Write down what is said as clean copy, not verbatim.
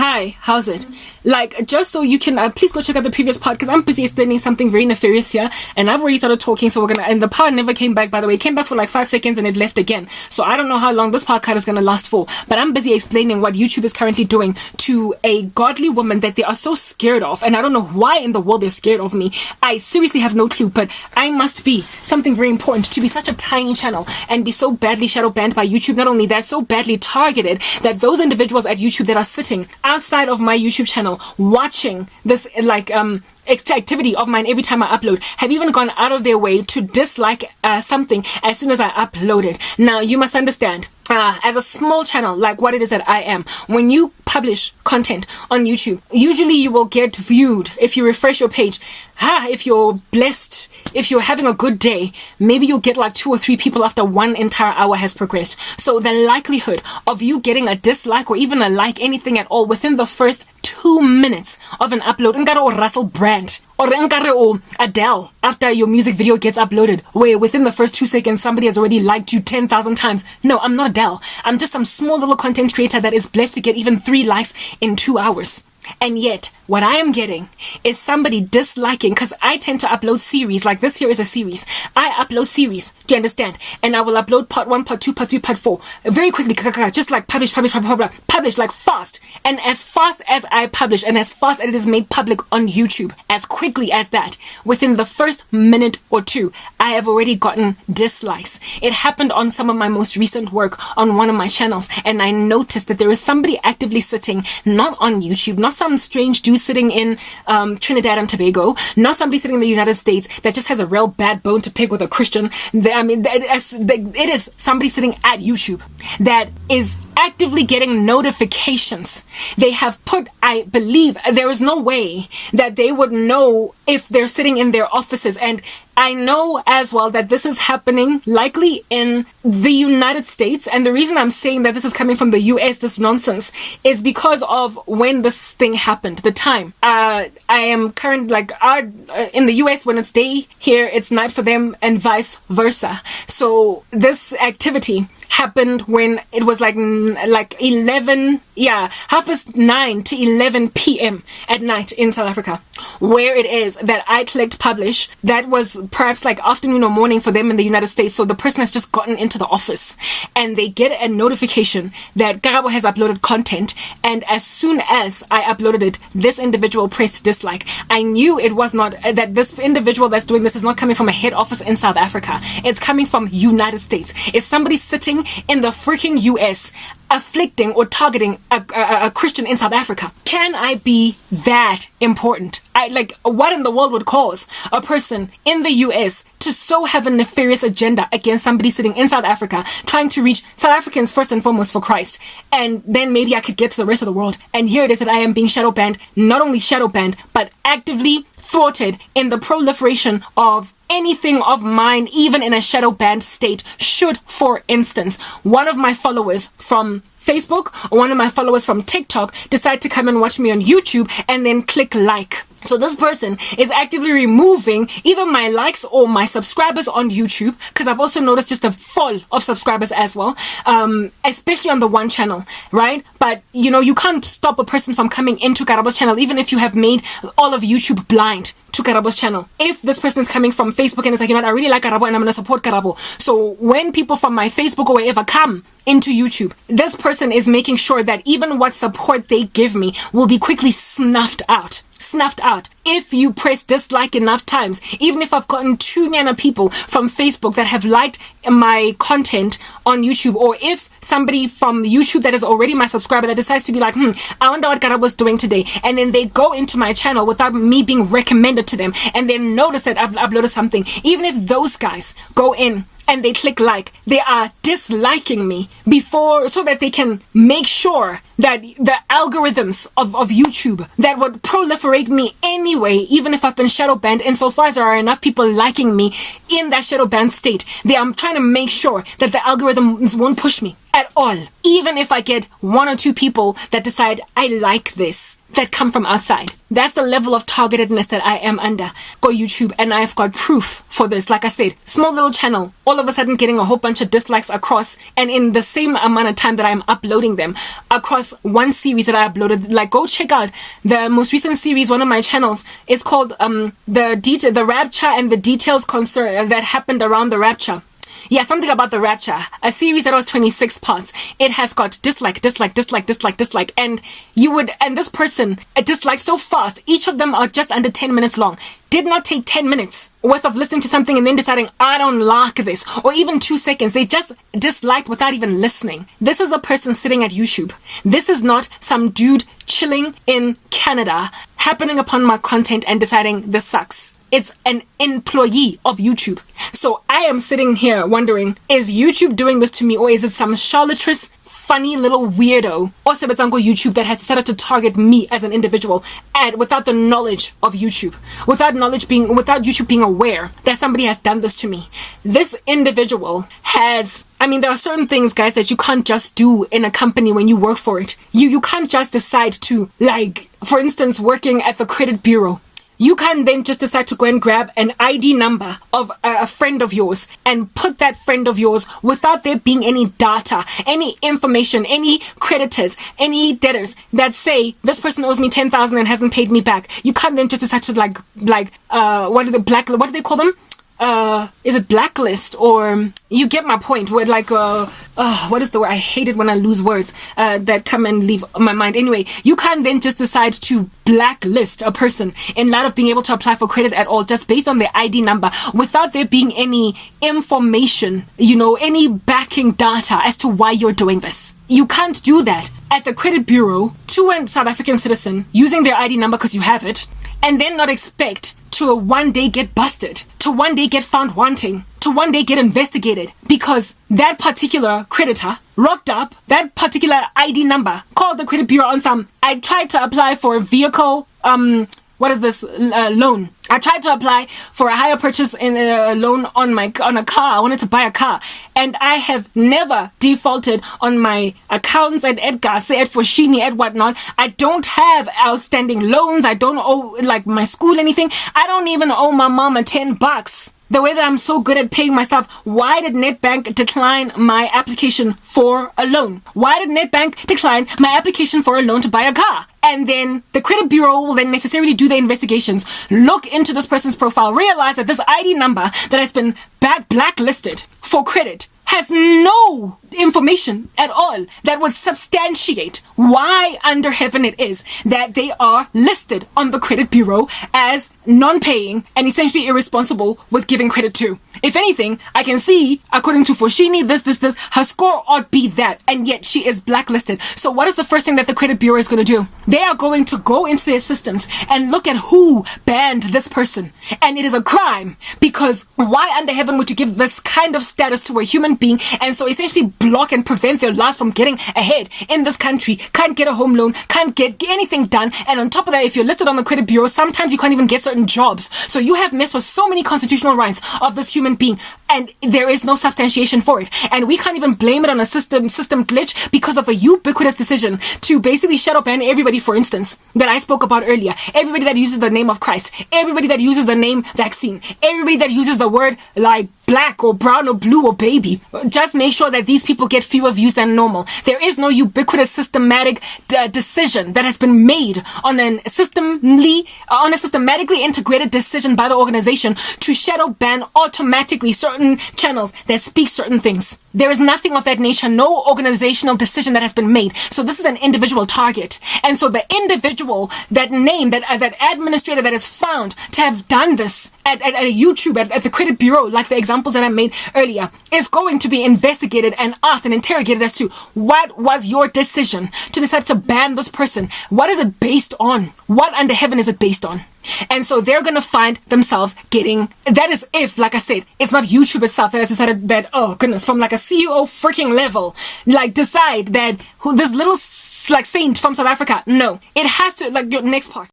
Hi, how's it? Like, just so you can, please go check out the previous part, because I'm busy explaining something very nefarious here, and I've already started talking, so we're gonna, and the part never came back, by the way. It came back for like 5 seconds and it left again. So I don't know how long this podcast is gonna last for, but I'm busy explaining what YouTube is currently doing to a godly woman that they are so scared of, and I don't know why in the world they're scared of me. I seriously have no clue, but I must be something very important to be such a tiny channel and be so badly shadow banned by YouTube. Not only that, so badly targeted that those individuals at YouTube that are sitting outside of my YouTube channel watching this activity of mine every time I upload have even gone out of their way to dislike something as soon as I upload it. Now you must understand, as a small channel like what it is that I am, when you publish content on YouTube, usually you will get viewed if you refresh your page. If you're blessed, if you're having a good day, maybe you'll get like 2 or 3 people after 1 entire hour has progressed. So the likelihood of you getting a dislike or even a like, anything at all, within the first 2 minutes of an upload, nkare or Russell Brand or nkare or Adele, after your music video gets uploaded, where within the first 2 seconds somebody has already liked you 10,000 times. No, I'm not Adele. I'm just some small little content creator that is blessed to get even 3 likes in 2 hours. And yet, what I am getting is somebody disliking, because I tend to upload series, like this here is a series. I upload series, do you understand? And I will upload part 1, part 2, part 3, part 4, very quickly, just like publish, like fast. And as fast as I publish, and as fast as it is made public on YouTube, as quickly as that, within the first minute or 2, I have already gotten dislikes. It happened on some of my most recent work on one of my channels, and I noticed that there is somebody actively sitting, not on YouTube, not some strange dude sitting in Trinidad and Tobago, not somebody sitting in the United States that just has a real bad bone to pick with a Christian. It is somebody sitting at YouTube that is actively getting notifications. They have put, I believe, there is no way that they would know if they're sitting in their offices. And I know as well that this is happening likely in the United States. And the reason I'm saying that this is coming from the US, this nonsense, is because of when this thing happened, the time. I am current, in the US, when it's day, here it's night for them, and vice versa. So this activity happened when it was like 11, 9:30 to 11 p.m. at night in South Africa, where it is that I clicked publish. That was perhaps like afternoon or morning for them in the United States. So the person has just gotten into the office and they get a notification that Karabo has uploaded content, and as soon as I uploaded it, this individual pressed dislike. I knew it was not, that this individual that's doing this is not coming from a head office in South Africa. It's coming from United States. It's somebody sitting in the freaking US afflicting or targeting a Christian in South Africa. Can I be that important? What in the world would cause a person in the US to so have a nefarious agenda against somebody sitting in South Africa trying to reach South Africans first and foremost for Christ? And then maybe I could get to the rest of the world. And here it is that I am being shadow banned, not only shadow banned, but actively thwarted in the proliferation of anything of mine, even in a shadow banned state. Should, for instance, one of my followers from Facebook or one of my followers from TikTok decide to come and watch me on YouTube and then click like. So this person is actively removing either my likes or my subscribers on YouTube, because I've also noticed just a fall of subscribers as well, especially on the one channel, right? But, you can't stop a person from coming into Karabo's channel, even if you have made all of YouTube blind to Karabo's channel. If this person is coming from Facebook and it's like, I really like Karabo and I'm going to support Karabo. So when people from my Facebook or wherever come into YouTube, this person is making sure that even what support they give me will be quickly snuffed out. If you press dislike enough times, even if I've gotten 2 Nyana people from Facebook that have liked my content on YouTube, or if somebody from YouTube that is already my subscriber that decides to be like, I wonder what Karabo's doing today, and then they go into my channel without me being recommended to them, and then notice that I've uploaded something, even if those guys go in and they click like, they are disliking me before, so that they can make sure that the algorithms of YouTube that would proliferate me anyway, even if I've been shadow banned, insofar as there are enough people liking me in that shadow banned state, I'm trying to make sure that the algorithms won't push me at all, even if I get 1 or 2 people that decide I like this, that come from outside. That's the level of targetedness that I am under. Go YouTube, and I've got proof for this. Like I said, small little channel, all of a sudden getting a whole bunch of dislikes across, and in the same amount of time that I'm uploading them, across just one series that I uploaded. Like, go check out the most recent series, one of my channels. It's called the rapture and the details concern that happened around the rapture. Yeah, something about the rapture. A series that was 26 parts. It has got dislike, and this person disliked so fast. Each of them are just under 10 minutes long. Did not take 10 minutes worth of listening to something and then deciding, I don't like this, or even 2 seconds. They just disliked without even listening. This is a person sitting at YouTube. This is not some dude chilling in Canada, happening upon my content and deciding this sucks. It's an employee of YouTube. So I am sitting here wondering, is YouTube doing this to me, or is it some charlatrous, funny little weirdo or Sebetsango YouTube that has decided to target me as an individual, and without the knowledge of YouTube, without YouTube being aware that somebody has done this to me? This individual has, there are certain things, guys, that you can't just do in a company when you work for it. You can't just decide to, like, for instance, working at the credit bureau. You can then just decide to go and grab an ID number of a friend of yours and put that friend of yours without there being any data, any information, any creditors, any debtors that say this person owes me 10,000 and hasn't paid me back. You can't then just decide to what do they call them? Is it blacklist, or you get my point, where what is the word? I hate it when I lose words that come and leave my mind. Anyway, you can't then just decide to blacklist a person in light of being able to apply for credit at all, just based on their ID number, without there being any information, any backing data as to why you're doing this. You can't do that at the credit bureau to a South African citizen using their ID number because you have it, and then not expect to one day get busted, to one day get found wanting, to one day get investigated because that particular creditor rocked up that particular ID number, called the credit bureau on some, I tried to apply for a vehicle, loan. I tried to apply for a hire purchase in a loan on a car. I wanted to buy a car, and I have never defaulted on my accounts at Edgar, say at Foshini, at whatnot. I don't have outstanding loans. I don't owe my school anything. I don't even owe my mama $10. The way that I'm so good at paying myself. Why did Nedbank decline my application for a loan? Why did Nedbank decline my application for a loan to buy a car? And then the credit bureau will then necessarily do their investigations, look into this person's profile, realize that this ID number that has been blacklisted for credit has no information at all that would substantiate why under heaven it is that they are listed on the credit bureau as non-paying and essentially irresponsible with giving credit to. If anything, I can see, according to Foshini, this, her score ought be that, and yet she is blacklisted. So what is the first thing that the credit bureau is going to do? They are going to go into their systems and look at who banned this person. And it is a crime, because why under heaven would you give this kind of status to a human being and so essentially block and prevent their lives from getting ahead in this country? Can't get a home loan, can't get anything done, and on top of that, if you're listed on the credit bureau, sometimes you can't even get certain jobs. So you have messed with so many constitutional rights of this human being, and there is no substantiation for it. And we can't even blame it on a system glitch because of a ubiquitous decision to basically shadow ban everybody, for instance, that I spoke about earlier. Everybody that uses the name of Christ, everybody that uses the name vaccine, everybody that uses the word like black or brown or blue or baby. Just make sure that these people get fewer views than normal. There is no ubiquitous systematic decision that has been made on a systematically integrated decision by the organization to shadow ban automatically certain channels that speak certain things. There is nothing of that nature, no organizational decision that has been made. So this is an individual target. And so the individual, that name, that administrator that is found to have done this at a YouTube, at the credit bureau, like the examples that I made earlier, is going to be investigated and asked and interrogated as to what was your decision to decide to ban this person? What is it based on? What under heaven is it based on? And so they're going to find themselves getting, that is if, like I said, it's not YouTube itself that has decided that, oh goodness, from like a CEO freaking level, decide that this little saint from South Africa. No, it has to, next part.